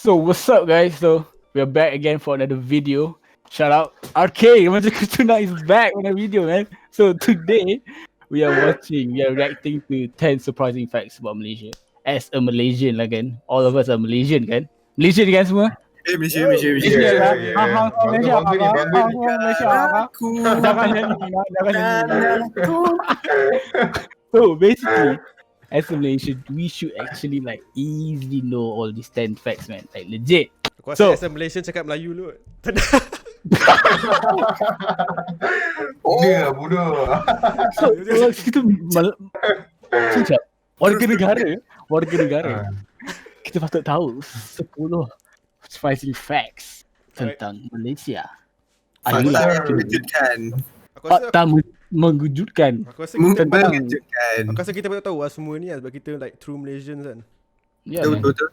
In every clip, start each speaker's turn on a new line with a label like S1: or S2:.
S1: So what's up guys? So we're back again for another video. Shout out RK, RemajaKecundang is back on a video, man. So today we are reacting to 10 surprising facts about Malaysia. As a Malaysian lah kan. All of us are Malaysian kan. Malaysian kan semua?
S2: Malaysia.
S1: So basically, as a Malaysian, we should actually like easily know all these 10 facts, man. Like legit.
S3: Aku rasa as a Malaysian cakap Melayu dulu.
S2: Bodoh.
S1: So kalau kita cakap warga negara, kita patut tahu 10 surprising facts tentang Malaysia.
S2: Fakta mengejutkan.
S1: Fakta mengejutkan.
S3: Aku rasa kita patut tahu semua ni sebab kita like true Malaysians kan.
S1: Yeah,
S2: Betul.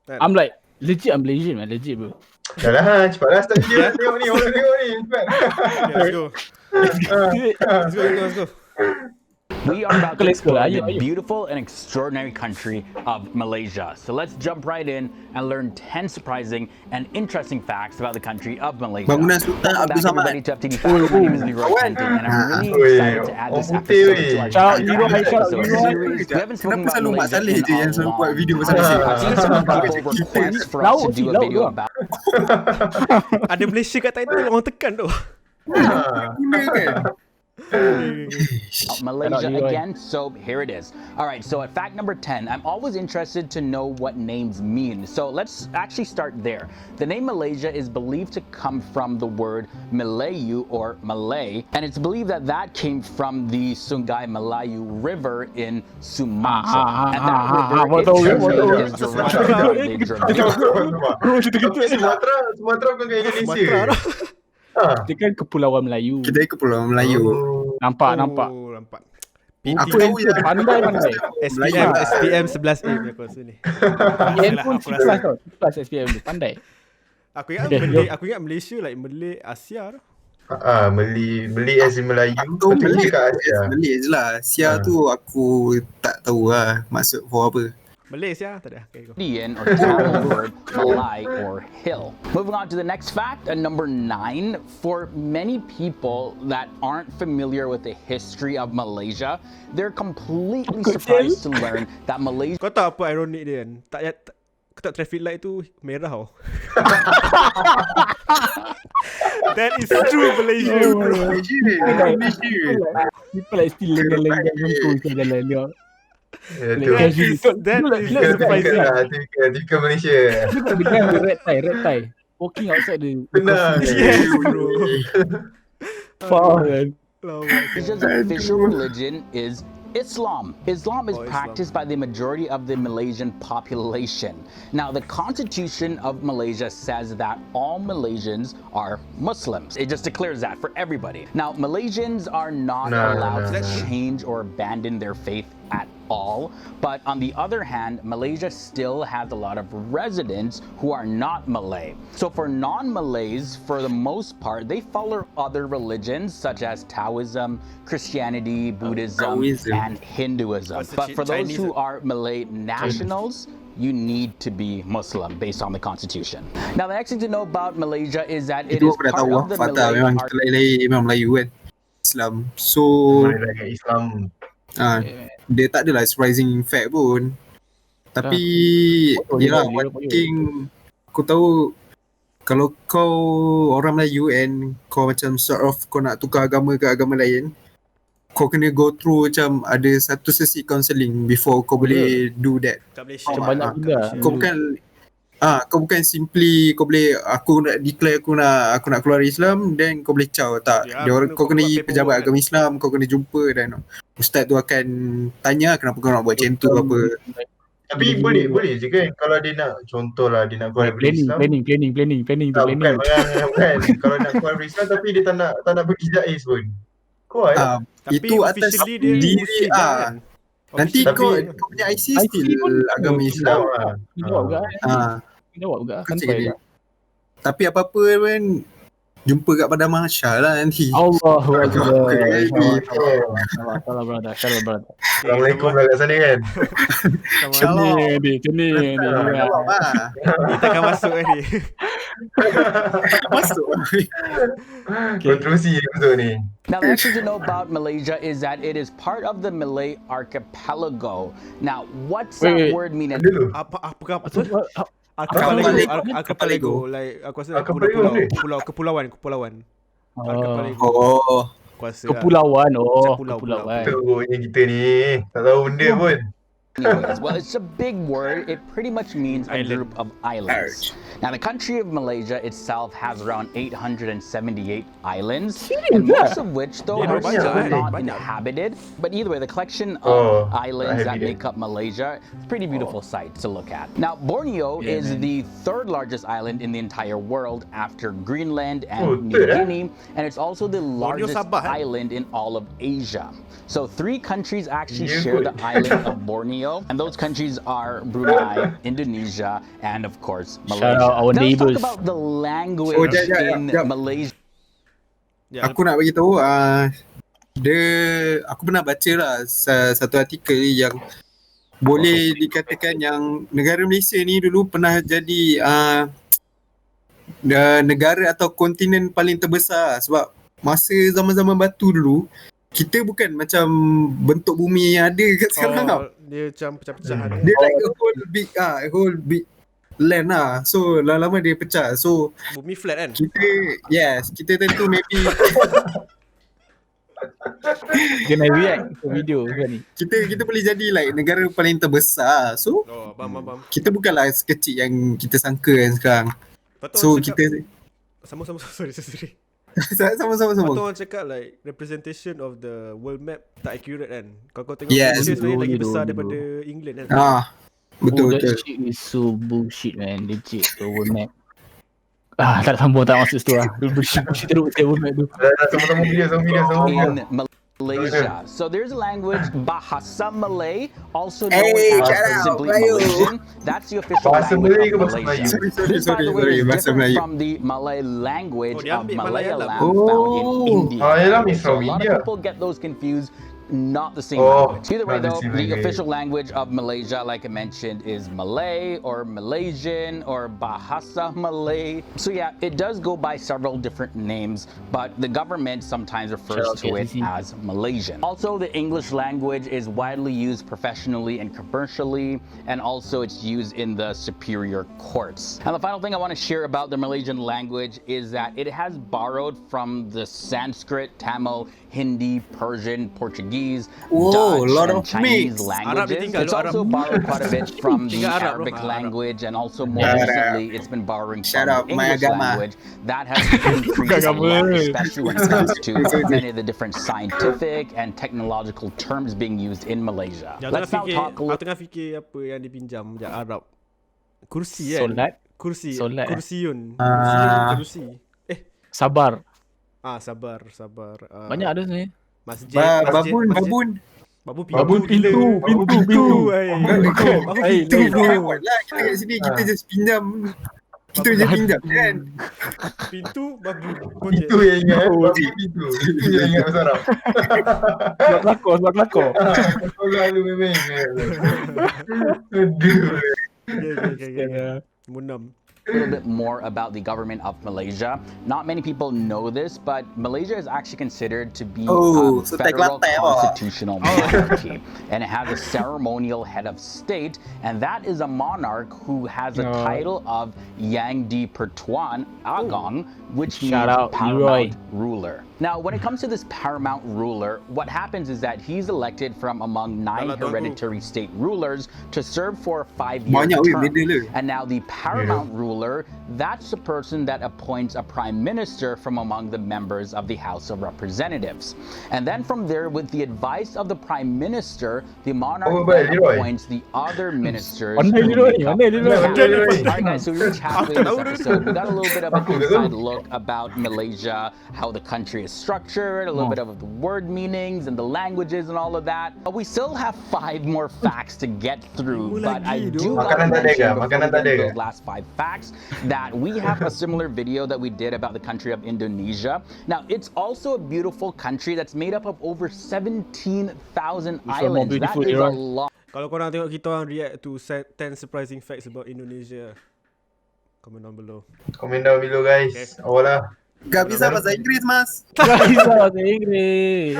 S1: I'm like legit, I'm Malaysian man, legit bro.
S2: Dah lah, cepatlah start video. Tengok ni, orang tengok ni.
S3: Let's go.
S4: We are about to
S1: Let's go.
S4: explore the beautiful and extraordinary country of Malaysia. So let's jump right in and learn 10 surprising and interesting facts about the country of Malaysia.
S2: Bangunan Sultan
S4: Welcome
S2: Abdul
S4: back
S2: Samad.
S4: everybody to FTD Facts. My name is Leroy Kenton, and I'm really excited to add this episode to our
S1: Ciao,
S4: channel.
S1: Leroy, ciao,
S4: So,
S1: Leroy.
S4: series, we haven't spoken
S2: Kenapa
S4: about
S2: selalu Mak
S4: Malaysia
S2: Saleh
S4: in
S2: je yang
S4: a
S2: selalu buat
S4: long
S2: video pasal
S4: time.
S2: Malaysia?
S4: I've seen some people request for us to do a video about
S3: Ada Malaysia kat title orang tekan tu.
S2: Guna kan?
S4: Malaysia again, so here it is. All right, so at fact number 10, I'm always interested to know what names mean. So let's actually start there. The name Malaysia is believed to come from the word Melayu or Malay, and it's believed that that came from the Sungai Melayu River in Sumatra. And that river is derived from the
S2: Sumatera bukan kat Indonesia.
S1: Kita kan Kepulauan Melayu.
S2: Kita ke Pulau Melayu.
S1: Nampak.
S3: Nampak.
S2: Aku tahu je.
S1: Pandai.
S3: SPM 11A aku rasa ni.
S1: Handphone C+ tau. C+ SPM tu, pandai.
S3: Aku ingat Malaysia like Malay Asia tu.
S5: Beli as in Melayu.
S2: Aku
S5: Beli
S2: Malay
S5: kat Asia.
S2: Malay je lah. Sia tu aku tak tahu lah maksud for apa.
S3: Malaysia tak ada. Okay, go.
S4: Indian or Tamil word Malay or hill. Moving on to the next fact, number 9. For many people that aren't familiar with the history of Malaysia, they're completely surprised to learn that Malaysia
S3: Kau tahu apa ironik dia kan? Tak traffic light tu merah tau. That is true Malaysia bro.
S1: People like still lenggang-lenggang jemput ke jalan dia.
S3: That is surprising.
S5: Typical Malaysia.
S1: Look at the guy with red tie. Walking outside the
S5: Benar.
S3: Yes bro.
S1: far, man.
S4: Malaysia's official religion is Islam. Islam is practiced by the majority of the Malaysian population. Now, the constitution of Malaysia says that all Malaysians are Muslims. It just declares that for everybody. Now, Malaysians are not allowed to change or abandon their faith at all. But on the other hand, Malaysia still has a lot of residents who are not Malay. So for non-Malays, for the most part, they follow other religions such as Taoism, Christianity, Buddhism, and Hinduism. But for those who are Malay nationals, you need to be Muslim based on the constitution. Now, the next thing to know about Malaysia is that it
S2: Itu
S4: is
S2: aku dah
S4: part
S2: tahu
S4: of the
S2: fakta
S4: Malay
S2: memang kita lain memang Melayu kan. Islam. So
S5: Islam.
S2: dia tak adalah surprising fact pun. Tapi yelah, one thing aku tahu, kalau kau orang Melayu and kau macam sort of kau nak tukar agama ke agama lain, kau kena go through macam ada satu sesi counselling before kau boleh do that.
S3: Kat Malaysia.
S1: Banyak juga.
S2: Kau bukan simply kau boleh aku nak declare aku nak keluar Islam then kau boleh caw tak. Kau kena pergi pejabat agama Islam, kau kena jumpa dan ustaz tu akan tanya kenapa kau nak buat macam tu apa.
S5: Tapi boleh je kan kalau dia nak, contohlah dia nak keluar dari Islam.
S1: Planning.
S5: Bukan. Kalau nak keluar dari Islam tapi dia tak nak pergi Jais pun. Kuat.
S2: Itu atas diri
S3: kan?
S2: Nanti kau punya IC still agama Islam.
S1: Jawab juga. Santai.
S2: Tapi apa-apa pun jumpa kat Padang Mahsyar lah nanti.
S1: Allahu Akbar.
S5: Oh.
S1: Salah brother.
S5: Assalamualaikum lah kat sana kan.
S3: Sama
S1: Cenih.
S2: Tolong lah.
S3: kita akan masuk ni.
S2: Masuk.
S5: Kontroversi masuk ni.
S4: Now, the next thing to know about Malaysia is that it is part of the Malay archipelago. Now, what's that
S1: Wait.
S4: word mean?
S5: Dulu.
S3: Apa?
S2: Archipelago.
S3: Archipelago. Like aku rasa
S5: Archipelago ni?
S3: kepulauan.
S1: Oh,
S3: Archipelago. Aku rasa lah.
S1: kepulauan.
S3: Pulau.
S5: Tu yang kita ni tak tahu benda pun.
S4: Anyways, well, it's a big word. It pretty much means a
S3: Island.
S4: group of islands. Now, the country of Malaysia itself has around 878 islands, and most of which, though,
S3: Yeah,
S4: are
S3: banyak,
S4: still
S3: eh?
S4: not
S3: Banyak.
S4: inhabited. But either way, the collection
S5: Oh,
S4: of islands that
S5: I
S4: make up Malaysia is a pretty beautiful sight to look at. Now, Borneo is the third largest island in the entire world after Greenland and New
S5: third, eh?
S4: Guinea, and it's also the largest
S3: Sabah, eh?
S4: island in all of Asia. So 3 countries actually
S5: Yeah,
S4: share
S5: good.
S4: the island of Borneo, and those countries are Brunei, Indonesia, and of course Malaysia.
S1: Shout out our
S4: Now let's
S1: neighbours.
S4: talk about the language
S2: Oh, jap.
S4: in Malaysia.
S3: Ya,
S2: Aku nak bagi tahu aku pernah baca lah satu artikel yang boleh dikatakan yang negara Malaysia ni dulu pernah jadi negara atau kontinen paling terbesar sebab masa zaman-zaman batu dulu kita bukan macam bentuk bumi yang ada kat sekarang tau.
S3: dia macam pecah-pecahan.
S2: Dia like a whole big land lah. So lama-lama dia pecah. So
S3: Bumi flat kan?
S2: kita tentu maybe
S1: Kena react ke video kan ni.
S2: kita boleh jadi like negara paling terbesar. So
S3: Oh, faham.
S2: kita bukanlah sekecil yang kita sangka kan sekarang.
S3: Patut
S2: So
S3: orang cakap,
S2: kita
S3: sama-sama sorry.
S2: sama-sama.
S3: Patut orang cakap like representation of the world map tak accurate kan. Kalau kau tengok
S2: Yes.
S3: Malaysia sebenarnya lagi
S1: Dulu.
S3: besar daripada England kan.
S2: Betul.
S1: That shit is so bullshit man. Legit the world map. Tak sambung tak masuk situ lah. Bullshit teruk saya world map tu.
S5: Sama-sama video.
S4: In Malaysia. So there's a language, Bahasa Malay, also known
S2: Hey,
S4: as
S2: shout out,
S4: simply
S2: Melayu.
S4: Malaysian. That's the official
S5: Bahasa
S4: language
S5: Malay
S4: of
S5: ke bahasa
S4: Malaysia.
S5: Melayu?
S4: This, by the way,
S2: Sorry,
S4: is
S2: bahasa
S4: different
S2: Melayu.
S4: from the Malay language
S3: Oh, dia
S4: of
S3: ambil
S4: Malayalam
S3: Malayalam.
S4: found in
S2: Oh.
S4: India.
S5: Malayalam is
S4: So a
S5: from
S4: lot
S5: India.
S4: of people get those confused. Not the same
S5: Oh,
S4: language. Either way,
S5: not the
S4: though,
S5: same
S4: the
S5: language.
S4: official language of Malaysia, like I mentioned, is Malay or Malaysian or Bahasa Malay. So yeah, it does go by several different names, but the government sometimes refers
S1: Shout
S4: to
S1: out
S4: it
S1: KCC.
S4: as Malaysian. Also, the English language is widely used professionally and commercially, and also it's used in the superior courts. And the final thing I want to share about the Malaysian language is that it has borrowed from the Sanskrit, Tamil, Hindi, Persian, Portuguese,
S2: Whoa,
S4: Dutch,
S2: lot
S4: and
S2: of
S4: Chinese
S2: mix.
S3: Arab dia
S4: languages.
S3: tinggal,
S4: It's
S3: Arab.
S4: also borrowed quite a bit from the
S3: Tinggal Arab,
S4: Arabic
S3: Arab.
S4: language, and also more
S2: Shout out.
S4: recently it's been borrowing
S2: Shout
S4: from
S2: out,
S4: the
S2: my
S4: English
S2: agama.
S4: language. That has increased a lot, especially when it comes to many of the different scientific and technological terms being used in Malaysia. Let's now talk a
S3: Aku
S4: little.
S3: tengah fikir apa yang dipinjam sekejap Arab. Kursi kan?
S1: Solat,
S3: Kursi.
S1: Solat,
S3: Kursiun.
S2: Ah.
S3: Kursi.
S1: sabar.
S3: Sabar.
S1: Banyak ada sebenarnya.
S3: Masjid.
S2: Babun
S3: Pintu. Babun pintu.
S2: lah kita kat sini kita just pinjam. Kita je pinjam kan.
S3: Pintu babu.
S5: Itu yang ingat. Itu yang ingat pasal Arab.
S1: Sebab kelakor.
S5: Kau lalu memang ingat. Aduh.
S3: Okay. Munam.
S4: A little bit more about the government of Malaysia. Not many people know this, but Malaysia is actually considered to be a
S2: so
S4: federal
S2: tak
S4: constitutional monarchy, and it has a ceremonial head of state, and that is a monarch who has a title of Yang di Pertuan Agong, which means
S1: Shout out, Leroy.
S4: paramount ruler. Now, when it comes to this paramount ruler, what happens is that he's elected from among 9 hereditary state rulers to serve for a 5-year
S2: Banyak weh,
S4: term.
S2: beda le.
S4: And now the paramount ruler, that's the person that appoints a prime minister from among the members of the House of Representatives. And then from there, with the advice of the prime minister, the monarch then
S5: Leroy.
S4: appoints the other ministers.
S1: Pandai
S4: who
S1: Leroy,
S4: make up
S1: pandai
S4: the
S1: Leroy.
S4: cabinet. All right, guys, so we reached halfway in this episode. We got a little bit of an inside look about Malaysia, how the country very structured, a little bit of the word meanings and the languages and all of that. But we still have 5 more facts to get through. But I do want to mention before we get into those last 5 facts that we have a similar video that we did about the country of Indonesia. Now, it's also a beautiful country that's made up of over 17,000 islands. That is a lot.
S3: Kalau korang tengok kita orang react to 10 surprising facts about Indonesia, comment down below.
S5: Komen down below guys. Awal lah.
S2: Gak bisa bahasa Inggris, Mas.
S1: Tak bisa bahasa Inggeris.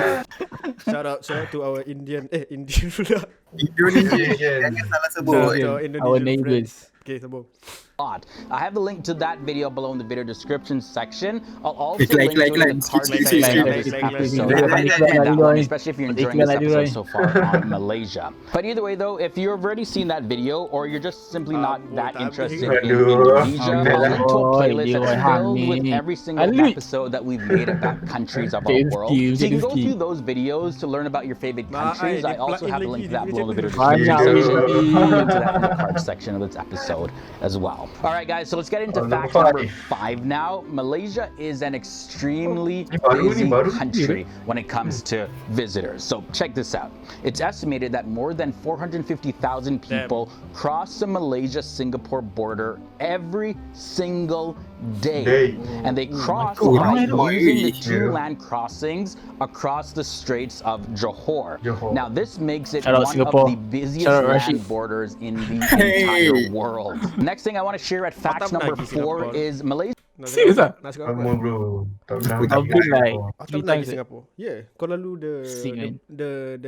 S3: Shout out to our Indian pula.
S2: Indonesia. Jangan salah sebut.
S1: Our neighbors.
S3: Okay, sambung.
S4: I have the link to that video below in the video description section. I'll also
S2: Iklan,
S4: link to
S2: iklan,
S4: the card
S2: iklan,
S4: section of
S3: iklan,
S4: this
S3: iklan,
S4: episode,
S1: iklan,
S4: especially if you're enjoying this episode so far on Malaysia. But either way though, if you've already seen that video or you're just simply not that interested in Indonesia, I'll link to a playlist that's filled with every single episode that we've made about countries of our world. So you can go through those videos to learn about your favorite countries. I also have a link to that below in the video description section, link to that in the card section of this episode as well. Alright guys, so let's get into fact number 5 now. Malaysia is an extremely busy country when it comes to visitors. So check this out. It's estimated that more than 450,000 people cross the Malaysia-Singapore border every single day. And they cross by using the 2 land crossings across the Straits of Johor. Now this makes it one of the busiest land borders in the entire world. Next thing I want to share at fact number 4 is Malaysia.
S1: Serius ah?
S5: Lama bro. Tak pernah
S1: I've been like
S3: Aku
S1: 3
S3: pernah
S1: times.
S3: pergi Singapore. Yeah, kau lalu the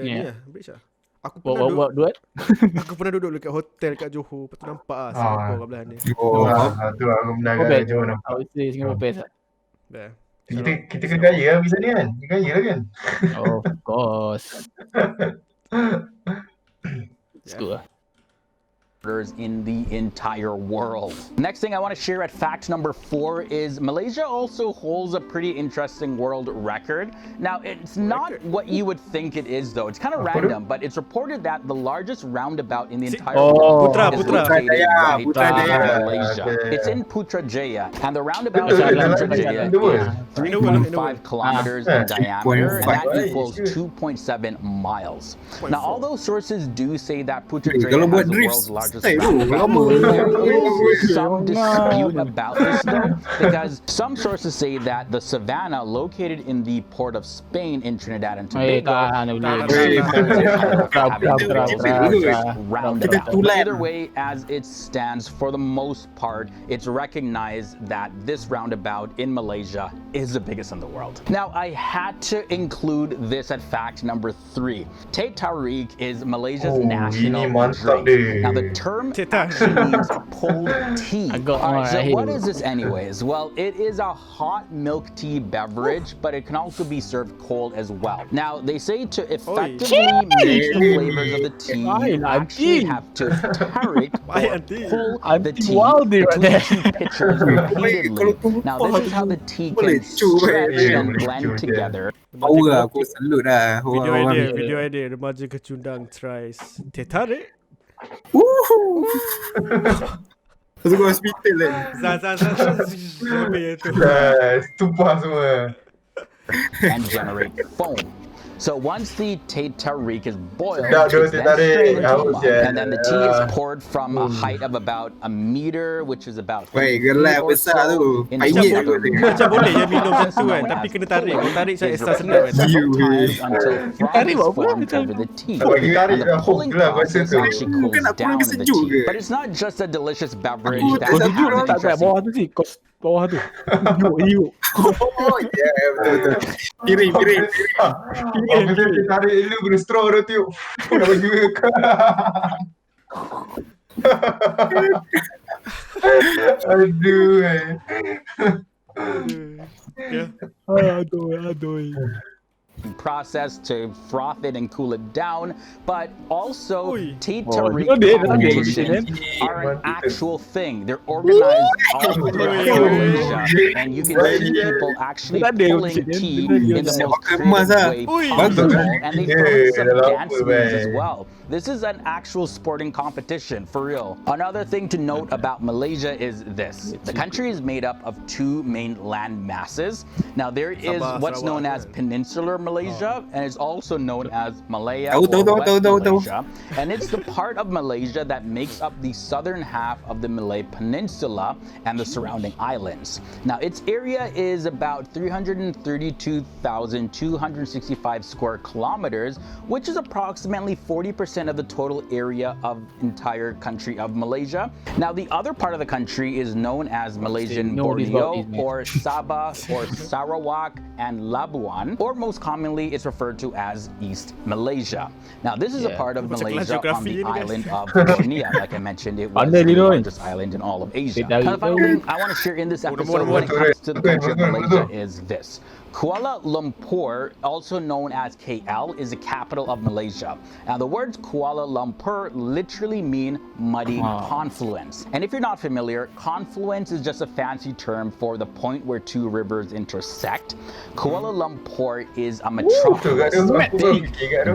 S3: ni lah, bridge lah. Aku pernah
S1: What?
S3: aku pernah duduk dekat hotel kat Johor, lepas tu nampak lah Singapore kat belah ni.
S5: Oh, tu aku pernah kat Johor nampak.
S1: I would say Singapore best lah.
S3: Dah.
S5: Kita kena kaya lah pergi sana kan. Kita kaya lah kan.
S1: Oh, of course. It's good lah.
S4: In the entire world. Next thing I want to share at fact number 4 is Malaysia also holds a pretty interesting world record. Now, it's not what you would think it is though. It's kind of random, but it's reported that the largest roundabout in the entire world is located right in Malaysia. It's in Putrajaya, and the roundabout in Putrajaya is 3.5 kilometers in diameter, and that equals 2.7 miles. Now, although sources do say that Putrajaya has the world's largest there is some dispute about this though, because some sources say that the savannah located in the port of Spain in Trinidad and Tobago roundabout. Either way, as it stands, for the most part, it's recognized that this roundabout in Malaysia is the biggest in the world. Now, I had to include this at fact number 3. Teh Tarik is Malaysia's national drink. Now, the term actually means pulled tea. Alright, so what is this anyways? Well, it is a hot milk tea beverage, but it can also be served cold as well. Now, they say to effectively make the flavors of the tea, you actually have to tarik or pull the tea between 2 pitchers repeatedly. Now, this is how the tea can stretch and blend together.
S2: Aku salute lah.
S3: Video idea RemajaKecundang tries Teh Tarik.
S2: Lepas tu hospital kan.
S5: Tumpah semua.
S4: And generate foam. So once the Teh Tarik is boiled,
S5: Dah,
S4: it's
S5: Teh
S4: then
S5: Tarik.
S4: straight into a mug,
S5: Yeah.
S4: and then the tea is poured from a height of about a meter, which is about 3
S2: Weh,
S4: feet
S2: gelap
S4: or
S2: besar
S4: so,
S2: tu.
S4: into
S2: Pahit
S4: another
S2: tu.
S4: mug.
S3: Macam boleh je minum macam tu kan,
S4: Known
S3: tapi
S4: as
S3: kena tarik.
S4: poured
S3: Tarik saya
S4: is
S3: extra sedap
S4: repeated
S3: kan.
S4: several times until froth is formed over the tea.
S5: Bagi
S4: And
S5: tarik
S4: the
S5: dah
S4: pulling
S5: hook lah masa
S4: process
S5: tu.
S4: actually cools
S2: Mungkin nak
S4: down
S2: kurang
S4: the
S2: sejuk
S4: tea.
S2: ke?
S4: But it's not just a delicious beverage
S2: Aku
S4: that
S2: tak
S4: has
S2: sejuk
S4: an
S1: Tak kat
S4: interesting
S1: bawah tu sih. Kos bawah tu. Hiup.
S2: Oh, ya, betul. Piring.
S5: Betul dia tarik dulu guna straw dah tiup. Dah bagi ke. Aduh.
S1: Aduh.
S4: process to froth it and cool it down, but also Teh
S1: Oh,
S4: Tarik
S1: you did,
S4: competitions are an actual thing. They're organized all throughout Malaysia, and you can see people actually pulling tea in the most creative way possible, and they throw some dance moves as well. This is an actual sporting competition, for real. Another thing to note about Malaysia is this. The country is made up of two main land masses. Now, there is what's known as Peninsular Malaysia, and it's also known as Malaya or West Malaysia. And it's the part of Malaysia that makes up the southern half of the Malay Peninsula and the surrounding islands. Now, its area is about 332,265 square kilometers, which is approximately 40% of the total area of entire country of Malaysia. Now, the other part of the country is known as Malaysian Borneo or Sabah or Sarawak and Labuan, or most commonly it's referred to as East Malaysia. Now, this is a part of Malaysia on the island of Borneo. Like I mentioned, it was the largest island in all of Asia. Now, the final thing I want to share in this episode when it comes to the country of Malaysia is this. Kuala Lumpur, also known as KL, is the capital of Malaysia. Now, the words Kuala Lumpur literally mean muddy confluence. And if you're not familiar, confluence is just a fancy term for the point where two rivers intersect. Kuala Lumpur is a metropolis, big,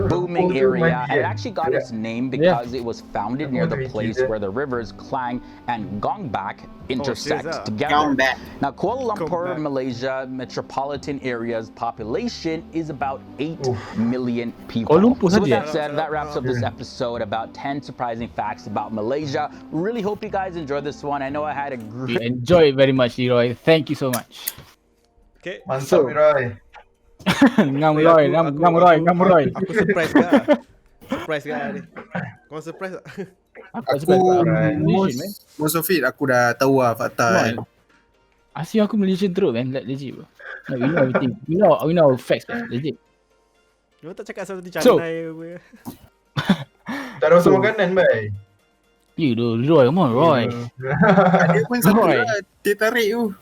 S4: booming area, and it actually got its name because it was founded near the place where the rivers Klang and Gongbak intersect together. Now, Kuala Lumpur, Malaysia metropolitan area's population is about 8 million people. So with that said, that wraps up this episode about 10 surprising facts about Malaysia. Really hope you guys enjoyed this one. I know I had a great...
S1: Enjoy it very much, Leroy. Thank you so much.
S3: Okay.
S5: Mantap, Roy.
S1: Ngam Roy.
S3: Aku surprise kah? Surprise kah ni? Kau surprise tak?
S1: Aku
S2: most of it aku dah tahu lah fakta kan.
S1: Asyik aku Malaysian teruk man, like legit bro. Like, we know everything. We know facts man, legit.
S3: Kau tak cakap seperti canai apa.
S5: Tak ada usaha makanan, bai.
S1: You do, Roy, come on Roy.
S2: Dia pun satu lah, dia tarik tu.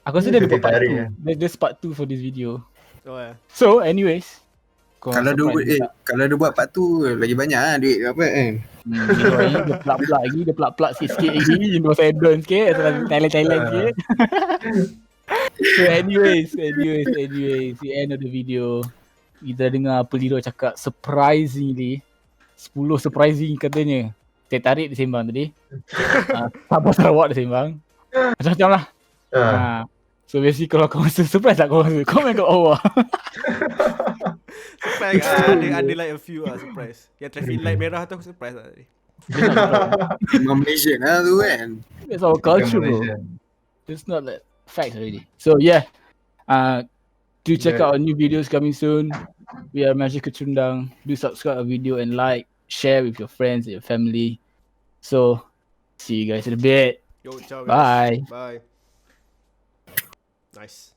S1: Aku rasa dia ada part
S5: tarik
S1: 2. There's part 2 for this video.
S3: Oh ya.
S1: So anyways,
S2: Kalau dia buat part tu lagi banyak lah duit apa kan.
S1: Leroy ni dia plak-plak lagi, dia plak-plak sikit lagi, Indo Sedon sikit, Thailand sikit. So anyways, the end of the video, kita dengar apa Leroy cakap surprisingly 10 surprising katanya. Teh tarik dia sembang tadi. Sabah Sarawak dia sembang. Macam-macam lah. So basically kalau kau rasa surprise tak kau rasa, komen kat bawah.
S3: Surprise ada like a few surprise. Yang traffic light merah tu aku surprise lah tadi.
S2: Memang Malaysian lah tu kan.
S1: That's our culture bro. It's not like facts already. So yeah, do check out our new videos coming soon. We are RemajaKecundang. Do subscribe our video and like, share with your friends and your family. So see you guys in a bit.
S3: Yo, ciao guys.
S1: Bye.
S3: Bye. Nice.